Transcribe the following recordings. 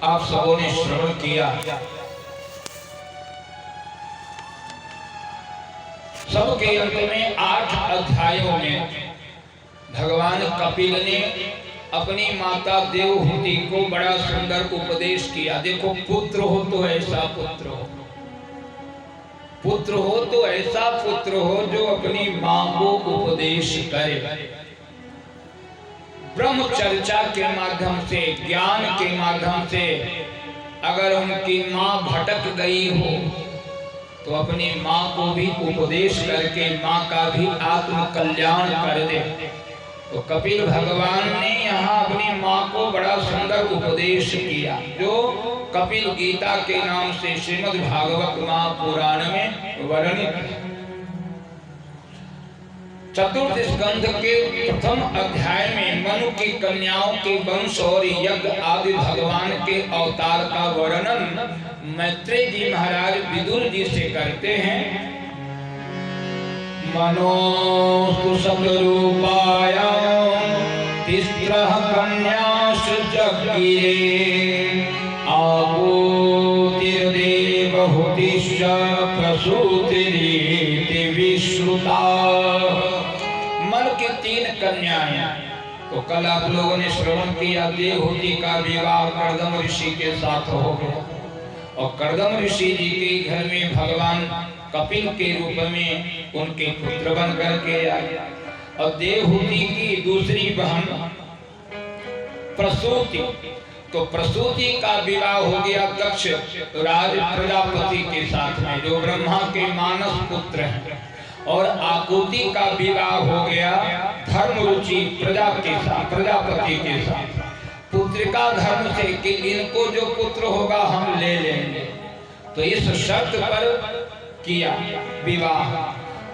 आप सबों ने श्रवण किया। सबके अंत में 8 अध्यायों में भगवान कपिल ने अपनी माता देवहूति को बड़ा सुंदर उपदेश किया। देखो, पुत्र हो तो ऐसा पुत्र हो, पुत्र हो तो ऐसा पुत्र हो जो अपनी मां को उपदेश करे। ब्रह्म चर्चा के माध्यम से, ज्ञान के माध्यम से अगर उनकी मां भटक गई हो तो अपनी मां को भी उपदेश करके मां का भी आत्म कल्याण कर दे। तो कपिल भगवान ने यहाँ अपनी मां को बड़ा सुंदर उपदेश किया, जो कपिल गीता के नाम से श्रीमद् भागवत महापुराण में वर्णित है। चतुर्थ स्कंध के प्रथम अध्याय में मनु की कन्याओं के वंश और यज्ञ आदि भगवान के अवतार का वर्णन मैत्रेय जी महाराज विदुर जी से करते हैं। मनोस्तु सद्रूपाया तिस्रः कन्याश्च जज्ञिरे आहुतिर्देवहूतिश्च प्रसूतिरिति विश्रुता। मन की 3 कन्याएं। तो कल आप लोगों ने श्रवण किया, देवहूति का विवाह कर्दम ऋषि के साथ हो गया और कर्दम ऋषि जी के घर में भगवान कपिल के रूप में उनके पुत्र बन करके आए। और देवहूति की दूसरी बहन प्रसूति, तो प्रसूति का विवाह हो गया दक्ष राज प्रजापति के साथ में, जो ब्रह्मा के मानस पुत्र हैं। और आकुति का विवाह हो गया धर्मरुचि प्रजापति के साथ, पुत्रिका धर्म से कि इनको जो पुत्र होगा हम ले लेंगे। तो इस शर्त पर किया विवाह।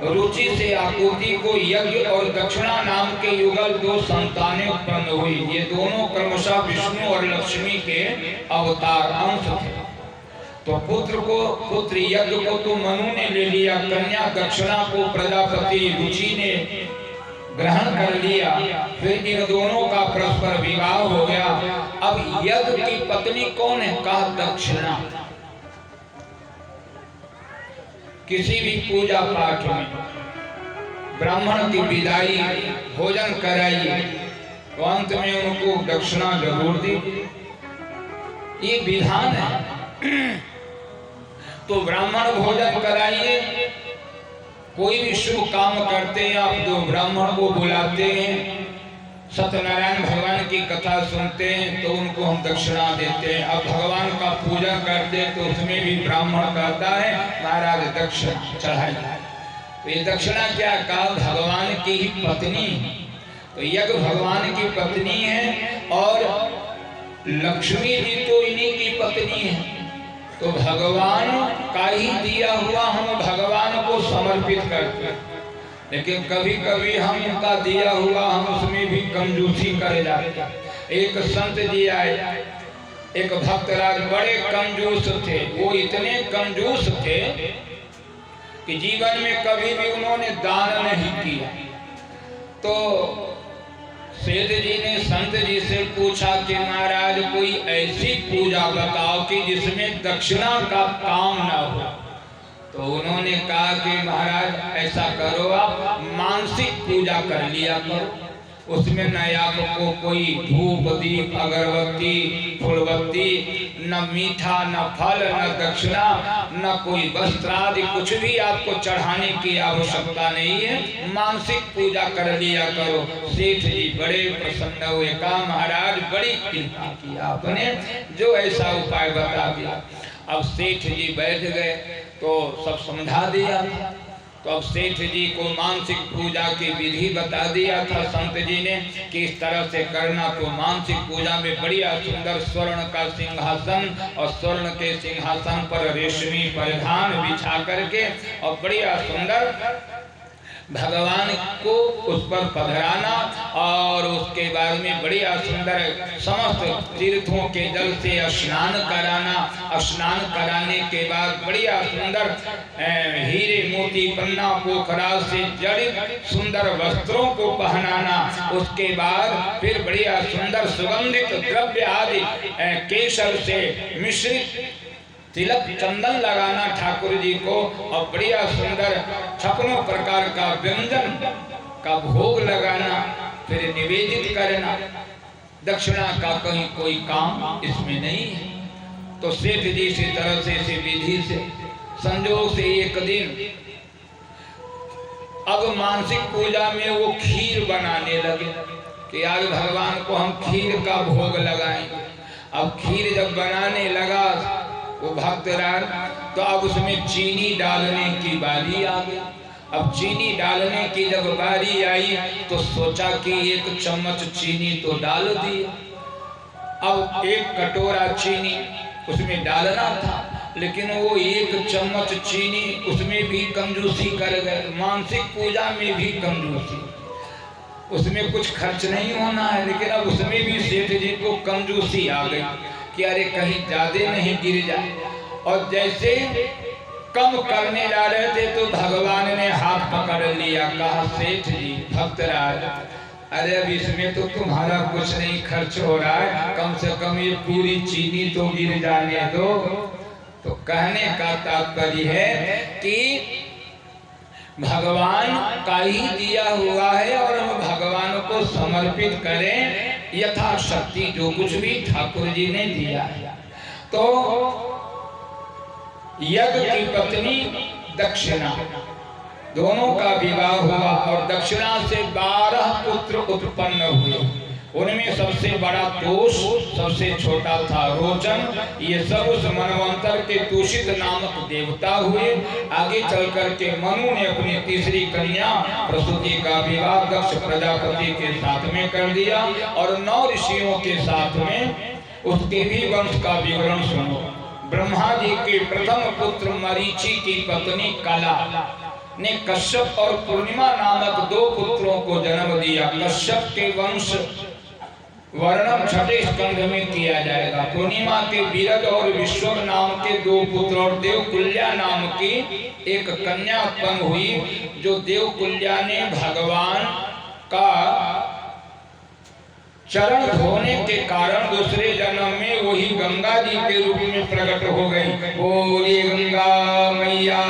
रुचि से आकुति को यज्ञ और दक्षिणा नाम के युगल 2 संतानें उत्पन्न हुई। ये दोनों क्रमशः विष्णु और लक्ष्मी के अवतार अंश थे। तो पुत्र यज्ञ को तो मनु ने ले लिया, कन्या दक्षिणा को प्रजापति रुचि ने ग्रहण कर लिया। फिर इन दोनों का परस्पर विवाह हो गया। अब यज्ञ की पत्नी कौन है? कहा दक्षिणा। किसी भी पूजा पाठ में ब्राह्मण की विदाई, भोजन कराइए तो अंत में उनको दक्षिणा जरूर दीजिए, ये विधान है। तो ब्राह्मण भोजन कराइए, कोई भी शुभ काम करते हैं आप जो ब्राह्मण को बुलाते हैं, सत्यनारायण भगवान की कथा सुनते हैं तो उनको हम दक्षिणा देते हैं। अब भगवान का पूजन करते हैं तो उसमें भी ब्राह्मण कहता है महाराज दक्षिणा चढ़ाइए। तो ये दक्षिणा क्या? कहा भगवान की ही पत्नी। तो यज्ञ भगवान की पत्नी है और लक्ष्मी जी तो इन्हीं की पत्नी है। तो भगवान का ही दिया हुआ हम भगवान को समर्पित करते हैं। लेकिन कभी कभी हम इनका दिया हुआ हम उसमें भी कंजूसी कर जाते हैं। एक संत जी आए, एक भक्तराज बड़े कंजूस थे। वो इतने कंजूस थे कि जीवन में कभी भी उन्होंने दान नहीं किया। तो सेठ जी ने संत जी से पूछा कि महाराज कोई ऐसी पूजा बताओ कि जिसमें दक्षिणा का काम ना हो। तो उन्होंने कहा कि महाराज ऐसा करो, आप मानसिक पूजा कर लिया करो, उसमें न आपको कोई धूप दीप अगरबत्ती फूलबत्ती, न मीठा न फल न दक्षिणा न कोई वस्त्र आदि कुछ भी आपको चढ़ाने की आवश्यकता नहीं है, मानसिक पूजा कर लिया करो। सेठ जी बड़े प्रसन्न हुए, कहा महाराज बड़ी कृपा की आपने, जो ऐसा उपाय बता दिया। अब सेठ जी बैठ गए तो सब समझा दिया। तो अब सेठ जी को मानसिक पूजा की विधि बता दिया था संत जी ने कि इस तरह से करना। तो मानसिक पूजा में बढ़िया सुंदर स्वर्ण का सिंहासन और स्वर्ण के सिंहासन पर रेशमी परिधान बिछा करके और बढ़िया सुंदर भगवान को उस पर पधराना और उसके बाद में बढ़िया सुंदर समस्त तीर्थों के जल से स्नान कराना। स्नान कराने के बाद बढ़िया सुंदर हीरे मोती पन्ना पोखरा से जड़ित सुंदर वस्त्रों को पहनाना। उसके बाद फिर बढ़िया सुंदर सुगंधित द्रव्य आदि केसर से मिश्रित तिलक चंदन लगाना ठाकुर जी को और बढ़िया सुंदर 56 प्रकार का व्यंजन का भोग लगाना, फिर निवेदित करना। दक्षिणा का कहीं कोई काम इसमें नहीं है। तो सेठ जी इसी तरह से इसी विधि से संजोग से एक दिन अब मानसिक पूजा में वो खीर बनाने लगे कि आज भगवान को हम खीर का भोग लगाएंगे। अब खीर जब बनाने लगा वो भक्तराज, तो अब उसमें चीनी डालने की बारी आ गई। अब चीनी डालने की जब बारी आई तो सोचा कि 1 चम्मच चीनी तो डाल दी। अब 1 कटोरा चीनी उसमें डालना था, लेकिन वो 1 चम्मच चीनी उसमें भी कंजूसी कर गए। मानसिक पूजा में भी कंजूसी, उसमें कुछ खर्च नहीं होना है, लेकिन अब उसमें भी सेठ जी को कंजूसी आ गई कि अरे कहीं ज्यादा नहीं गिर जाए। और जैसे कम करने जा रहे थे तो भगवान ने हाथ पकड़ लिया, कहा सेठ जी भक्तराज, अरे अब इसमें तो तुम्हारा कुछ नहीं खर्च हो रहा है, कम से कम ये पूरी चीनी तो गिर जाने दो। तो कहने का तात्पर्य है कि भगवान का ही दिया हुआ है और हम भगवान को समर्पित करें यथाशक्ति जो कुछ भी ठाकुर जी ने दिया है। तो यज्ञ की पत्नी दक्षिणा, दोनों का विवाह हुआ और दक्षिणा से 12 पुत्र उत्पन्न हुए। उनमें सबसे बड़ा तोष, सबसे छोटा था रोचन। ये सब उस मनवंतर के तूषित नामक देवता हुए। आगे चलकर के मनु ने अपनी तीसरी कन्या प्रसूति का विवाह दक्ष प्रजापति के साथ में कर दिया और 9 ऋषियों के साथ में उसके भी वंश का विवरण सुनो। ब्रह्मा जी के प्रथम पुत्र मरीचि की पत्नी कला ने कश्यप और पूर्णिमा नामक 2 पुत्रों को जन्म दिया। कश्यप के वंश वर्णन 6ठे स्कंध में किया जाएगा। पूर्णिमा के बीरज और विश्व नाम के 2 पुत्र और देवकुल्या नाम की एक कन्या उत्पन्न हुई, जो देवकुल्या ने भगवान का चरण धोने के कारण दूसरे जन्म में वही गंगा जी के रूप में प्रकट हो गई। बोले गंगा मैया